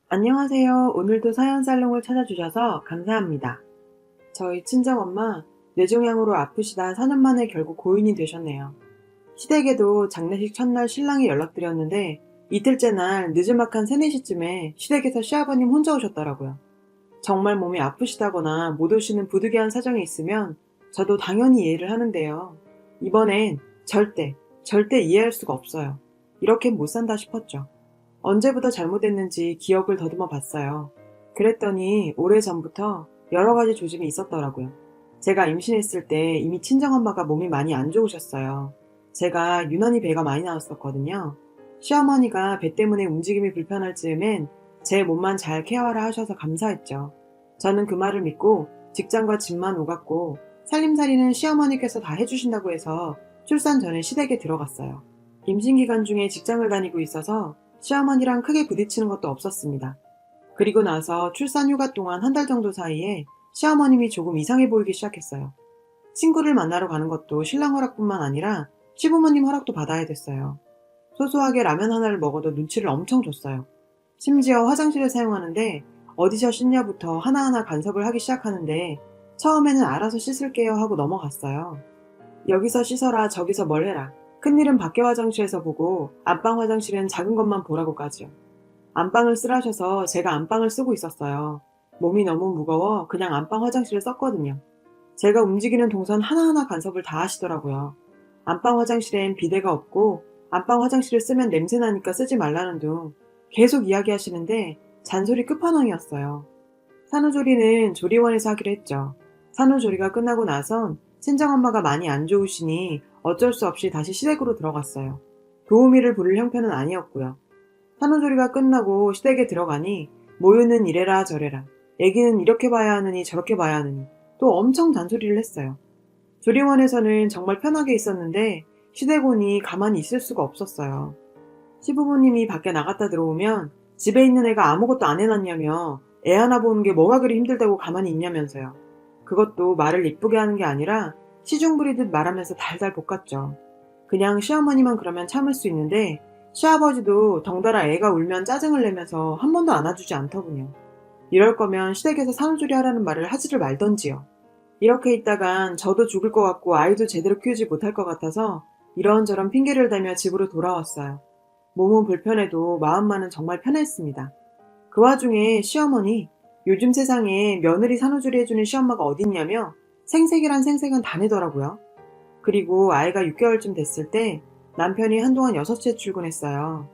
안녕하세요. 오늘도 사연살롱을 찾아주셔서 감사합니다. 저희 친정엄마 뇌종양으로 아프시다 4년 만에 결국 고인이 되셨네요. 시댁에도 장례식 첫날 신랑이 연락드렸는데 이틀째 날 늦은막한 3, 4시쯤에 시댁에서 시아버님 혼자 오셨더라고요. 정말 몸이 아프시다거나 못 오시는 부득이한 사정이 있으면 저도 당연히 이해를 하는데요. 이번엔 절대 이해할 수가 없어요. 이렇게는 못 산다 싶었죠. 언제부터 잘못했는지 기억을 더듬어 봤어요. 그랬더니 오래전부터 여러 가지 조짐이 있었더라고요. 제가 임신했을 때 이미 친정엄마가 몸이 많이 안 좋으셨어요. 제가 유난히 배가 많이 나왔었거든요. 시어머니가 배 때문에 움직임이 불편할 즈음엔 제 몸만 잘 케어하라 하셔서 감사했죠. 저는 그 말을 믿고 직장과 집만 오갔고 살림살이는 시어머니께서 다 해주신다고 해서 출산 전에 시댁에 들어갔어요. 임신 기간 중에 직장을 다니고 있어서 시어머니랑 크게 부딪히는 것도 없었습니다. 그리고 나서 출산 휴가 동안 1달 정도 사이에 시어머님이 조금 이상해 보이기 시작했어요. 친구를 만나러 가는 것도 신랑 허락뿐만 아니라 시부모님 허락도 받아야 됐어요. 소소하게 라면 하나를 먹어도 눈치를 엄청 줬어요. 심지어 화장실을 사용하는데 어디서 씻냐부터 하나하나 간섭을 하기 시작하는데 처음에는 알아서 씻을게요 하고 넘어갔어요. 여기서 씻어라 저기서 뭘 해라. 큰일은 밖에 화장실에서 보고 안방 화장실은 작은 것만 보라고까지요. 안방을 쓰라셔서 제가 안방을 쓰고 있었어요. 몸이 너무 무거워 그냥 안방 화장실을 썼거든요. 제가 움직이는 동선 하나하나 간섭을 다 하시더라고요. 안방 화장실엔 비데가 없고 안방 화장실을 쓰면 냄새나니까 쓰지 말라는 둥 계속 이야기하시는데 잔소리 끝판왕이었어요. 산후조리는 조리원에서 하기로 했죠. 산후조리가 끝나고 나선 친정엄마가 많이 안 좋으시니 어쩔 수 없이 다시 시댁으로 들어갔어요. 도우미를 부를 형편은 아니었고요. 산후조리가 끝나고 시댁에 들어가니 모유는 이래라 저래라, 애기는 이렇게 봐야 하느니 저렇게 봐야 하느니 또 엄청 잔소리를 했어요. 조리원에서는 정말 편하게 있었는데 시댁 오니 가만히 있을 수가 없었어요. 시부모님이 밖에 나갔다 들어오면 집에 있는 애가 아무것도 안 해놨냐며 애 하나 보는 게 뭐가 그리 힘들다고 가만히 있냐면서요. 그것도 말을 이쁘게 하는 게 아니라 시중 부리듯 말하면서 달달 볶았죠. 그냥 시어머니만 그러면 참을 수 있는데 시아버지도 덩달아 애가 울면 짜증을 내면서 한 번도 안아주지 않더군요. 이럴 거면 시댁에서 산후조리 하라는 말을 하지를 말던지요. 이렇게 있다간 저도 죽을 것 같고 아이도 제대로 키우지 못할 것 같아서 이런저런 핑계를 대며 집으로 돌아왔어요. 몸은 불편해도 마음만은 정말 편했습니다. 그 와중에 시어머니, 요즘 세상에 며느리 산후조리 해주는 시엄마가 어딨냐며 생색이란 생색은 다 내더라고요. 그리고 아이가 6개월쯤 됐을 때 남편이 한동안 6시에 출근했어요.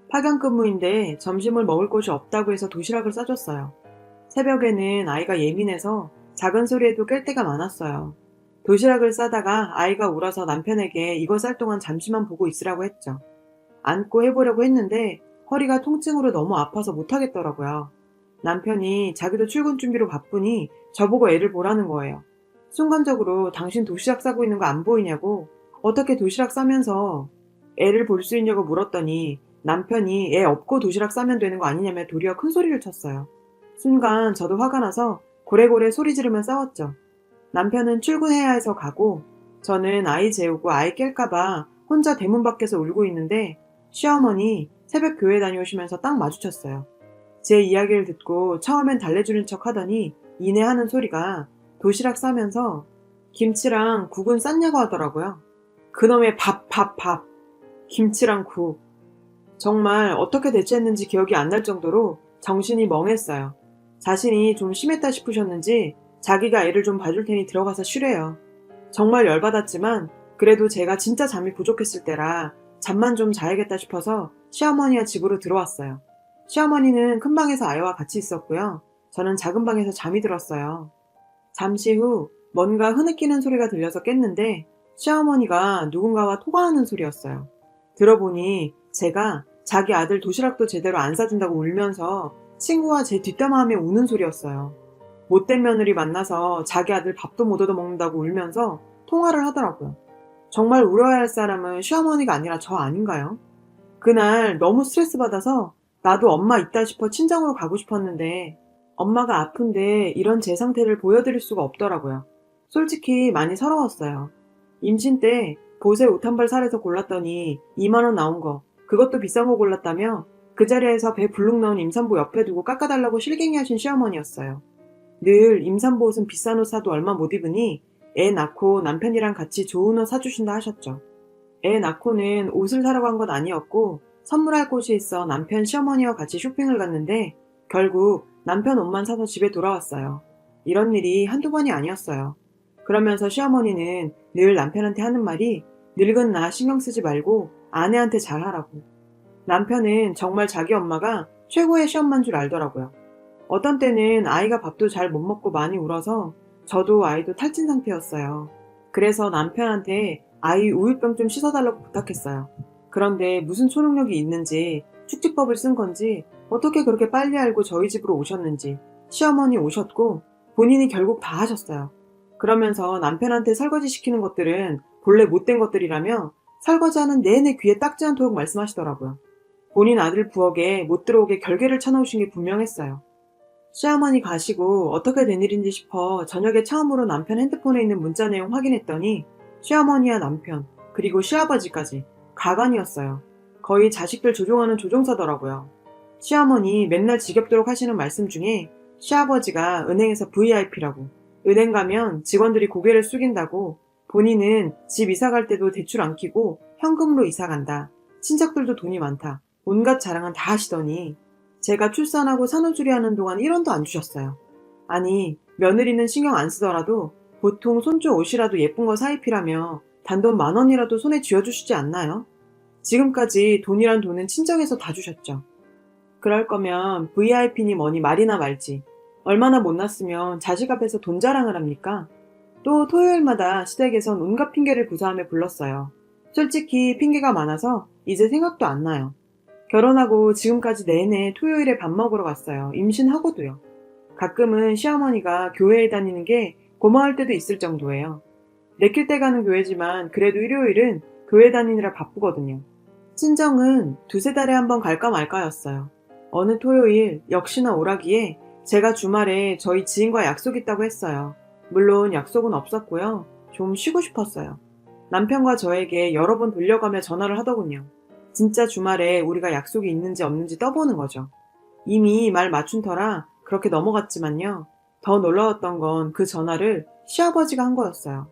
파견 근무인데 점심을 먹을 곳이 없다고 해서 도시락을 싸줬어요. 새벽에는 아이가 예민해서 작은 소리에도 깰 때가 많았어요. 도시락을 싸다가 아이가 울어서 남편에게 이거 쌀 동안 잠시만 보고 있으라고 했죠. 안고 해보려고 했는데 허리가 통증으로 너무 아파서 못하겠더라고요. 남편이 자기도 출근 준비로 바쁘니 저보고 애를 보라는 거예요. 순간적으로 당신 도시락 싸고 있는 거 안 보이냐고, 어떻게 도시락 싸면서 애를 볼 수 있냐고 물었더니 남편이 애 없고 도시락 싸면 되는 거 아니냐며 도리어 큰 소리를 쳤어요. 순간 저도 화가 나서 고래고래 소리 지르며 싸웠죠. 남편은 출근해야 해서 가고 저는 아이 재우고 아이 깰까봐 혼자 대문 밖에서 울고 있는데 시어머니 새벽 교회 다녀오시면서 딱 마주쳤어요. 제 이야기를 듣고 처음엔 달래주는 척 하더니 이내 하는 소리가 도시락 싸면서 김치랑 국은 쌌냐고 하더라고요. 그놈의 밥. 김치랑 국. 정말 어떻게 대처했는지 기억이 안 날 정도로 정신이 멍했어요. 자신이 좀 심했다 싶으셨는지 자기가 애를 좀 봐줄 테니 들어가서 쉬래요. 정말 열받았지만 그래도 제가 진짜 잠이 부족했을 때라 잠만 좀 자야겠다 싶어서 시어머니와 집으로 들어왔어요. 시어머니는 큰 방에서 아이와 같이 있었고요. 저는 작은 방에서 잠이 들었어요. 잠시 후 뭔가 흐느끼는 소리가 들려서 깼는데 시어머니가 누군가와 통화하는 소리였어요. 들어보니 제가 자기 아들 도시락도 제대로 안 싸준다고 울면서 친구와 제 뒷담화하며 우는 소리였어요. 못된 며느리 만나서 자기 아들 밥도 못 얻어먹는다고 울면서 통화를 하더라고요. 정말 울어야 할 사람은 시어머니가 아니라 저 아닌가요? 그날 너무 스트레스 받아서 나도 엄마 있다 싶어 친정으로 가고 싶었는데 엄마가 아픈데 이런 제 상태를 보여드릴 수가 없더라고요. 솔직히 많이 서러웠어요. 임신 때 보세 옷 한 벌 사래서 골랐더니 2만 원 나온 거, 그것도 비싼 거 골랐다며 그 자리에서 배 불룩 넣은 임산부 옆에 두고 깎아달라고 실갱이 하신 시어머니였어요. 늘 임산부 옷은 비싼 옷 사도 얼마 못 입으니 애 낳고 남편이랑 같이 좋은 옷 사주신다 하셨죠. 애 낳고는 옷을 사러 간 건 아니었고 선물할 곳이 있어 남편 시어머니와 같이 쇼핑을 갔는데 결국 남편 옷만 사서 집에 돌아왔어요. 이런 일이 한두 번이 아니었어요. 그러면서 시어머니는 늘 남편한테 하는 말이 늙은 나 신경 쓰지 말고 아내한테 잘하라고. 남편은 정말 자기 엄마가 최고의 시엄마인 줄 알더라고요. 어떤 때는 아이가 밥도 잘 못 먹고 많이 울어서 저도 아이도 탈진 상태였어요. 그래서 남편한테 아이 우유병 좀 씻어달라고 부탁했어요. 그런데 무슨 초능력이 있는지 축지법을 쓴 건지 어떻게 그렇게 빨리 알고 저희 집으로 오셨는지 시어머니 오셨고 본인이 결국 다 하셨어요. 그러면서 남편한테 설거지 시키는 것들은 본래 못된 것들이라며 설거지하는 내내 귀에 딱지 않도록 말씀하시더라고요. 본인 아들 부엌에 못 들어오게 결계를 쳐놓으신 게 분명했어요. 시어머니 가시고 어떻게 된 일인지 싶어 저녁에 처음으로 남편 핸드폰에 있는 문자 내용 확인했더니 시어머니와 남편 그리고 시아버지까지 가관이었어요. 거의 자식들 조종하는 조종사더라고요. 시어머니 맨날 지겹도록 하시는 말씀 중에 시아버지가 은행에서 VIP라고 은행 가면 직원들이 고개를 숙인다고 본인은 집 이사 갈 때도 대출 안 끼고 현금으로 이사 간다. 친척들도 돈이 많다. 온갖 자랑은 다 하시더니 제가 출산하고 산후조리 하는 동안 1원도 안 주셨어요. 아니 며느리는 신경 안 쓰더라도 보통 손주 옷이라도 예쁜 거 사 입히라며 단돈 10,000원이라도 손에 쥐어주시지 않나요? 지금까지 돈이란 돈은 친정에서 다 주셨죠. 그럴 거면 VIP니 뭐니 말이나 말지. 얼마나 못났으면 자식 앞에서 돈 자랑을 합니까? 또 토요일마다 시댁에선 온갖 핑계를 구사하며 불렀어요. 솔직히 핑계가 많아서 이제 생각도 안 나요. 결혼하고 지금까지 내내 토요일에 밥 먹으러 갔어요. 임신하고도요. 가끔은 시어머니가 교회에 다니는 게 고마울 때도 있을 정도예요. 내킬 때 가는 교회지만 그래도 일요일은 교회 다니느라 바쁘거든요. 친정은 2-3달에 한 번 갈까 말까였어요. 어느 토요일 역시나 오라기에 제가 주말에 저희 지인과 약속 있다고 했어요. 물론 약속은 없었고요. 좀 쉬고 싶었어요. 남편과 저에게 여러 번 돌려가며 전화를 하더군요. 진짜 주말에 우리가 약속이 있는지 없는지 떠보는 거죠. 이미 말 맞춘 터라 그렇게 넘어갔지만요. 더 놀라웠던 건 그 전화를 시아버지가 한 거였어요.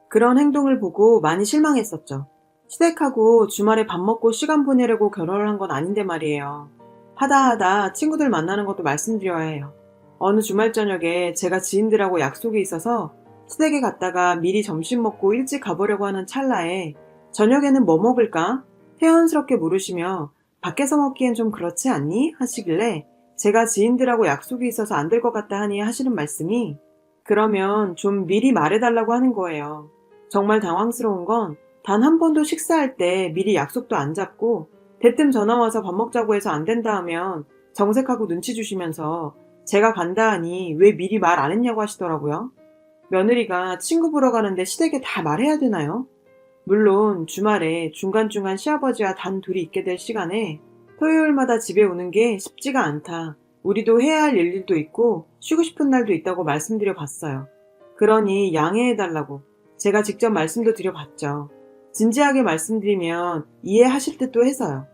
그런 행동을 보고 많이 실망했었죠. 시댁하고 주말에 밥 먹고 시간 보내려고 결혼을 한 건 아닌데 말이에요. 하다 친구들 만나는 것도 말씀드려야 해요. 어느 주말 저녁에 제가 지인들하고 약속이 있어서 시댁에 갔다가 미리 점심 먹고 일찍 가보려고 하는 찰나에 저녁에는 뭐 먹을까? 태연스럽게 물으시며 밖에서 먹기엔 좀 그렇지 않니? 하시길래 제가 지인들하고 약속이 있어서 안 될 것 같다 하니 하시는 말씀이 그러면 좀 미리 말해달라고 하는 거예요. 정말 당황스러운 건 단 한 번도 식사할 때 미리 약속도 안 잡고 대뜸 전화 와서 밥 먹자고 해서 안 된다 하면 정색하고 눈치 주시면서 제가 간다 하니 왜 미리 말 안 했냐고 하시더라고요. 며느리가 친구 보러 가는데 시댁에 다 말해야 되나요? 물론 주말에 중간중간 시아버지와 단 둘이 있게 될 시간에 토요일마다 집에 오는 게 쉽지가 않다. 우리도 해야 할 일도 있고 쉬고 싶은 날도 있다고 말씀드려 봤어요. 그러니 양해해달라고 제가 직접 말씀도 드려봤죠. 진지하게 말씀드리면 이해하실 듯도 해서요.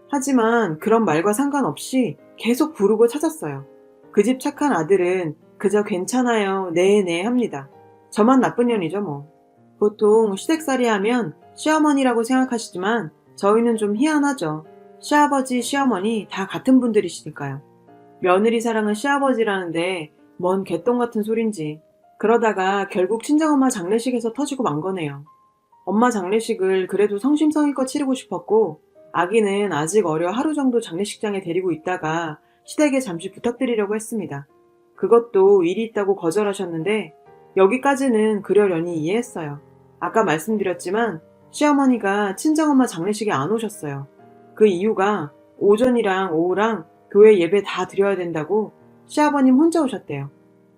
하지만 그런 말과 상관없이 계속 부르고 찾았어요. 그 집 착한 아들은 그저 괜찮아요, 네 합니다. 저만 나쁜 년이죠 뭐. 보통 시댁살이 하면 시어머니라고 생각하시지만 저희는 좀 희한하죠. 시아버지, 시어머니 다 같은 분들이시니까요. 며느리 사랑은 시아버지라는데 뭔 개똥 같은 소린지. 그러다가 결국 친정엄마 장례식에서 터지고 만 거네요. 엄마 장례식을 그래도 성심성의껏 치르고 싶었고 아기는 아직 어려 하루 정도 장례식장에 데리고 있다가 시댁에 잠시 부탁드리려고 했습니다. 그것도 일이 있다고 거절하셨는데 여기까지는 그러려니 이해했어요. 아까 말씀드렸지만 시어머니가 친정엄마 장례식에 안 오셨어요. 그 이유가 오전이랑 오후랑 교회 예배 다 드려야 된다고 시아버님 혼자 오셨대요.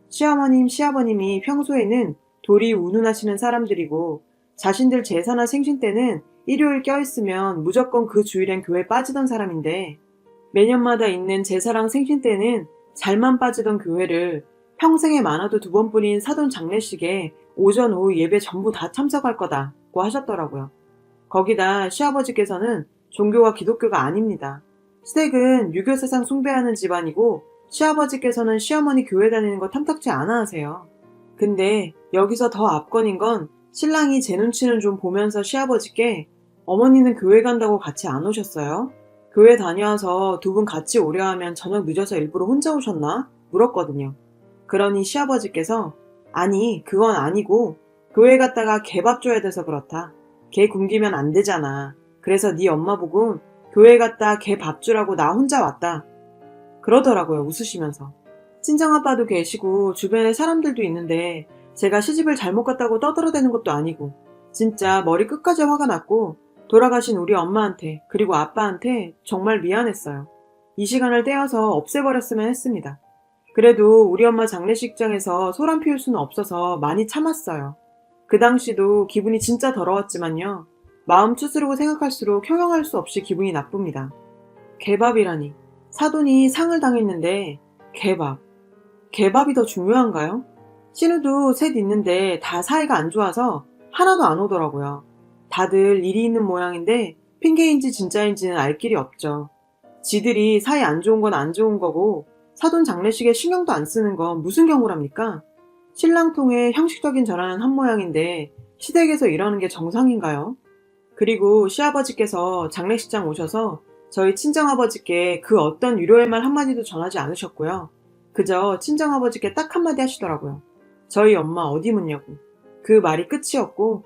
시어머님, 시아버님이 평소에는 도리 운운하시는 사람들이고 자신들 제사나 생신 때는 일요일 껴있으면 무조건 그 주일엔 교회 빠지던 사람인데 매년마다 있는 제사랑 생신 때는 잘만 빠지던 교회를 평생에 많아도 2번뿐인 사돈 장례식에 오전 오후 예배 전부 다 참석할 거다고 하셨더라고요. 거기다 시아버지께서는 종교가 기독교가 아닙니다. 시댁은 유교 사상 숭배하는 집안이고 시아버지께서는 시어머니 교회 다니는 거 탐탁지 않아 하세요. 근데 여기서 더 압권인 건 신랑이 제 눈치는 좀 보면서 시아버지께 어머니는 교회 간다고 같이 안 오셨어요? 교회 다녀와서 두 분 같이 오려 하면 저녁 늦어서 일부러 혼자 오셨나? 물었거든요. 그러니 시아버지께서 아니 그건 아니고 교회 갔다가 개밥 줘야 돼서 그렇다. 개 굶기면 안 되잖아. 그래서 네 엄마 보고 교회 갔다 개 밥 주라고 나 혼자 왔다. 그러더라고요, 웃으시면서. 친정아빠도 계시고 주변에 사람들도 있는데 제가 시집을 잘못 갔다고 떠들어대는 것도 아니고 진짜 머리 끝까지 화가 났고 돌아가신 우리 엄마한테 그리고 아빠한테 정말 미안했어요. 이 시간을 떼어서 없애버렸으면 했습니다. 그래도 우리 엄마 장례식장에서 소란 피울 수는 없어서 많이 참았어요. 그 당시도 기분이 진짜 더러웠지만요. 마음 추스르고 생각할수록 형용할 수 없이 기분이 나쁩니다. 개밥이라니. 사돈이 상을 당했는데 개밥. 개밥이 더 중요한가요? 신우도 셋 있는데 다 사이가 안 좋아서 하나도 안 오더라고요. 다들 일이 있는 모양인데 핑계인지 진짜인지는 알 길이 없죠. 지들이 사이 안 좋은 건 안 좋은 거고 사돈 장례식에 신경도 안 쓰는 건 무슨 경우랍니까? 신랑 통해 형식적인 전화는 한 모양인데 시댁에서 이러는 게 정상인가요? 그리고 시아버지께서 장례식장 오셔서 저희 친정아버지께 그 어떤 위로의 말 한마디도 전하지 않으셨고요. 그저 친정아버지께 딱 한마디 하시더라고요. 저희 엄마 어디 묻냐고. 그 말이 끝이었고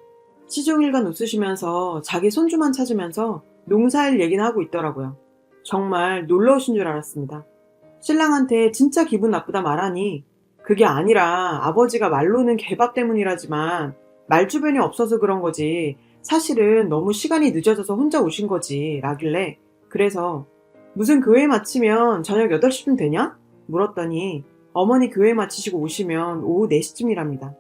시종일관 웃으시면서 자기 손주만 찾으면서 농사일 얘기나 하고 있더라고요. 정말 놀러 오신 줄 알았습니다. 신랑한테 진짜 기분 나쁘다 말하니 그게 아니라 아버지가 말로는 개밥 때문이라지만 말주변이 없어서 그런 거지 사실은 너무 시간이 늦어져서 혼자 오신 거지 라길래 그래서 무슨 교회 마치면 저녁 8시쯤 되냐? 물었더니 어머니 교회 마치시고 오시면 오후 4시쯤이랍니다.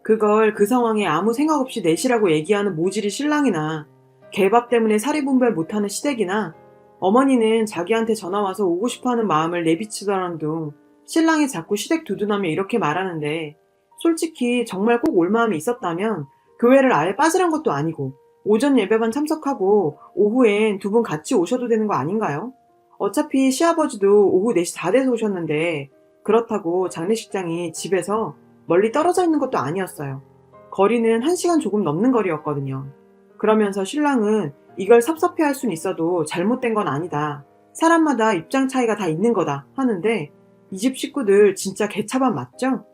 그걸 그 상황에 아무 생각 없이 내시라고 얘기하는 모질이 신랑이나 개밥 때문에 사리분별 못하는 시댁이나 어머니는 자기한테 전화와서 오고 싶어하는 마음을 내비치더란 둥 신랑이 자꾸 시댁 두둔하며 이렇게 말하는데 솔직히 정말 꼭 올 마음이 있었다면 교회를 아예 빠지란 것도 아니고 오전 예배만 참석하고 오후엔 두 분 같이 오셔도 되는 거 아닌가요? 어차피 시아버지도 오후 4시 다 돼서 오셨는데 그렇다고 장례식장이 집에서 멀리 떨어져 있는 것도 아니었어요. 거리는 1시간 조금 넘는 거리였거든요. 그러면서 신랑은 이걸 섭섭해할 순 있어도 잘못된 건 아니다. 사람마다 입장 차이가 다 있는 거다 하는데 이 집 식구들 진짜 개차반 맞죠?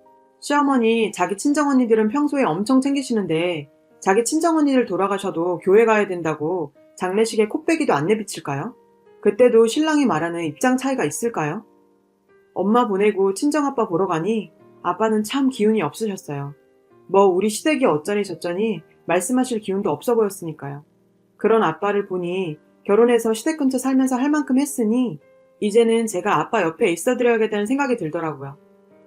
시어머니 자기 친정언니들은 평소에 엄청 챙기시는데 자기 친정언니들 돌아가셔도 교회 가야 된다고 장례식에 콧배기도 안 내비칠까요? 그때도 신랑이 말하는 입장 차이가 있을까요? 엄마 보내고 친정아빠 보러 가니 아빠는 참 기운이 없으셨어요. 뭐 우리 시댁이 어쩌니 저쩌니 말씀하실 기운도 없어 보였으니까요. 그런 아빠를 보니 결혼해서 시댁 근처 살면서 할 만큼 했으니 이제는 제가 아빠 옆에 있어드려야겠다는 생각이 들더라고요.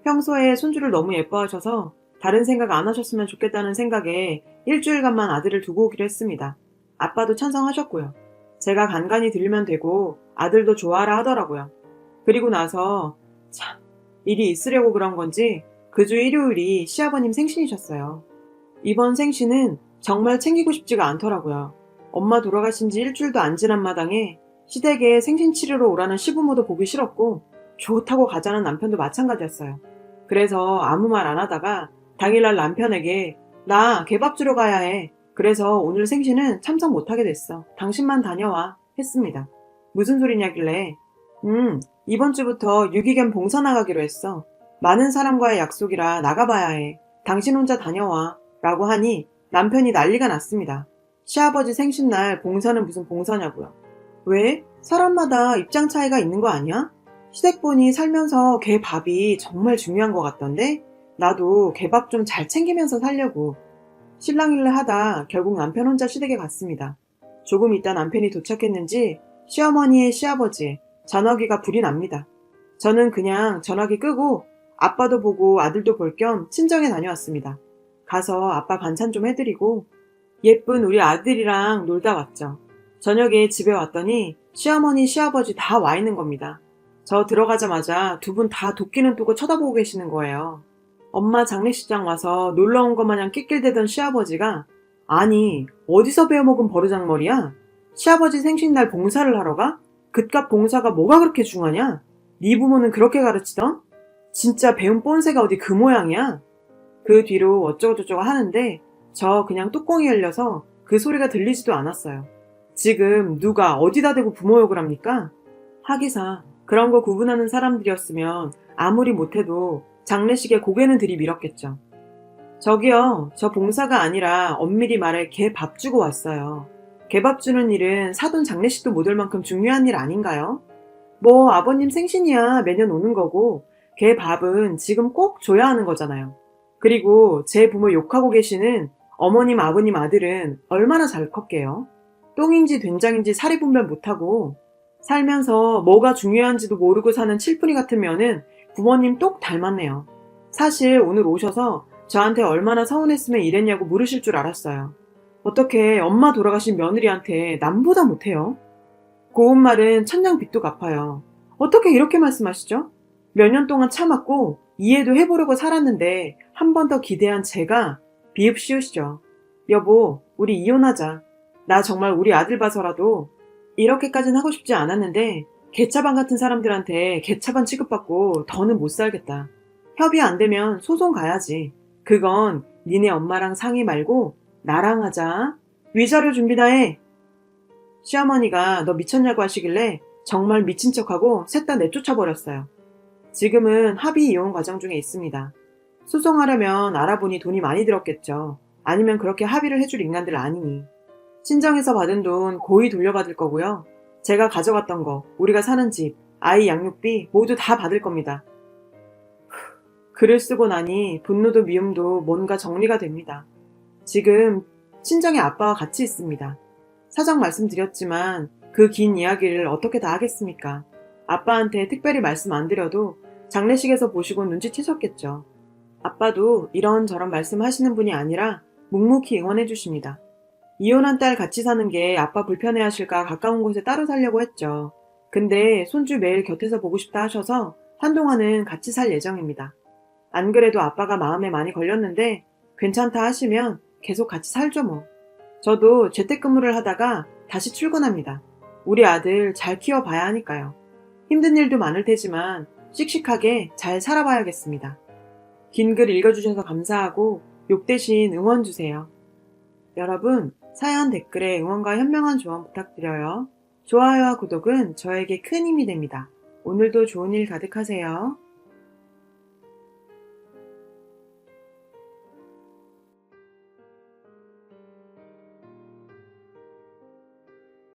평소에 손주를 너무 예뻐하셔서 다른 생각 안 하셨으면 좋겠다는 생각에 일주일간만 아들을 두고 오기로 했습니다. 아빠도 찬성하셨고요. 제가 간간히 들으면 되고 아들도 좋아하라 하더라고요. 그리고 나서 참 일이 있으려고 그런 건지 그 주 일요일이 시아버님 생신이셨어요. 이번 생신은 정말 챙기고 싶지가 않더라고요. 엄마 돌아가신 지 일주일도 안 지난 마당에 시댁에 생신 치르러 오라는 시부모도 보기 싫었고 좋다고 가자는 남편도 마찬가지였어요. 그래서 아무 말 안 하다가 당일날 남편에게 나 개밥 주러 가야 해. 그래서 오늘 생신은 참석 못하게 됐어. 당신만 다녀와 했습니다. 무슨 소리냐길래 이번 주부터 유기견 봉사 나가기로 했어. 많은 사람과의 약속이라 나가봐야 해. 당신 혼자 다녀와 라고 하니 남편이 난리가 났습니다. 시아버지 생신날 봉사는 무슨 봉사냐고요. 왜? 사람마다 입장 차이가 있는 거 아니야? 시댁분이 살면서 개 밥이 정말 중요한 것 같던데 나도 개밥 좀 잘 챙기면서 살려고. 실랑일를 하다 결국 남편 혼자 시댁에 갔습니다. 조금 있다 남편이 도착했는지 시어머니의 시아버지의 전화기가 불이 납니다. 저는 그냥 전화기 끄고 아빠도 보고 아들도 볼 겸 친정에 다녀왔습니다. 가서 아빠 반찬 좀 해드리고 예쁜 우리 아들이랑 놀다 왔죠. 저녁에 집에 왔더니 시어머니 시아버지 다 와 있는 겁니다. 저 들어가자마자 두 분 다 도끼는 뜨고 쳐다보고 계시는 거예요. 엄마 장례식장 와서 놀러 온 것 마냥 낄낄대던 시아버지가 아니 어디서 배워먹은 버르장머리야? 시아버지 생신날 봉사를 하러 가? 그깟 봉사가 뭐가 그렇게 중하냐? 네 부모는 그렇게 가르치던? 진짜 배운 뻔세가 어디 그 모양이야? 그 뒤로 어쩌고저쩌고 하는데 저 그냥 뚜껑이 열려서 그 소리가 들리지도 않았어요. 지금 누가 어디다 대고 부모 욕을 합니까? 하기사 그런 거 구분하는 사람들이었으면 아무리 못해도 장례식에 고개는 들이밀었겠죠. 저기요, 저 봉사가 아니라 엄밀히 말해 개 밥 주고 왔어요. 개밥 주는 일은 사돈 장례식도 못 올 만큼 중요한 일 아닌가요? 뭐 아버님 생신이야 매년 오는 거고 개 밥은 지금 꼭 줘야 하는 거잖아요. 그리고 제 부모 욕하고 계시는 어머님 아버님 아들은 얼마나 잘 컸게요. 똥인지 된장인지 사리 분별 못하고 살면서 뭐가 중요한지도 모르고 사는 칠푼이 같은 면은 부모님 똑 닮았네요. 사실 오늘 오셔서 저한테 얼마나 서운했으면 이랬냐고 물으실 줄 알았어요. 어떻게 엄마 돌아가신 며느리한테 남보다 못해요? 고운 말은 천냥 빚도 갚아요. 어떻게 이렇게 말씀하시죠? 몇 년 동안 참았고 이해도 해보려고 살았는데 한 번 더 기대한 제가 비읍시우시죠. 여보, 우리 이혼하자. 나 정말 우리 아들 봐서라도 이렇게까진 하고 싶지 않았는데 개차반 같은 사람들한테 개차반 취급받고 더는 못 살겠다. 협의 안 되면 소송 가야지. 그건 니네 엄마랑 상의 말고 나랑 하자. 위자료 준비 다 해. 시어머니가 너 미쳤냐고 하시길래 정말 미친 척하고 셋 다 내쫓아버렸어요. 지금은 합의 이혼 과정 중에 있습니다. 소송하려면 알아보니 돈이 많이 들었겠죠. 아니면 그렇게 합의를 해줄 인간들 아니니. 친정에서 받은 돈 고이 돌려받을 거고요. 제가 가져갔던 거, 우리가 사는 집, 아이 양육비 모두 다 받을 겁니다. 글을 쓰고 나니 분노도 미움도 뭔가 정리가 됩니다. 지금 친정의 아빠와 같이 있습니다. 사정 말씀드렸지만 그 긴 이야기를 어떻게 다 하겠습니까? 아빠한테 특별히 말씀 안 드려도 장례식에서 보시고 눈치채셨겠죠. 아빠도 이런저런 말씀하시는 분이 아니라 묵묵히 응원해 주십니다. 이혼한 딸 같이 사는 게 아빠 불편해하실까 가까운 곳에 따로 살려고 했죠. 근데 손주 매일 곁에서 보고 싶다 하셔서 한동안은 같이 살 예정입니다. 안 그래도 아빠가 마음에 많이 걸렸는데 괜찮다 하시면 계속 같이 살죠 뭐. 저도 재택근무를 하다가 다시 출근합니다. 우리 아들 잘 키워봐야 하니까요. 힘든 일도 많을 테지만 씩씩하게 잘 살아봐야겠습니다. 긴 글 읽어주셔서 감사하고 욕 대신 응원 주세요. 여러분, 사연 댓글에 응원과 현명한 조언 부탁드려요. 좋아요와 구독은 저에게 큰 힘이 됩니다. 오늘도 좋은 일 가득하세요.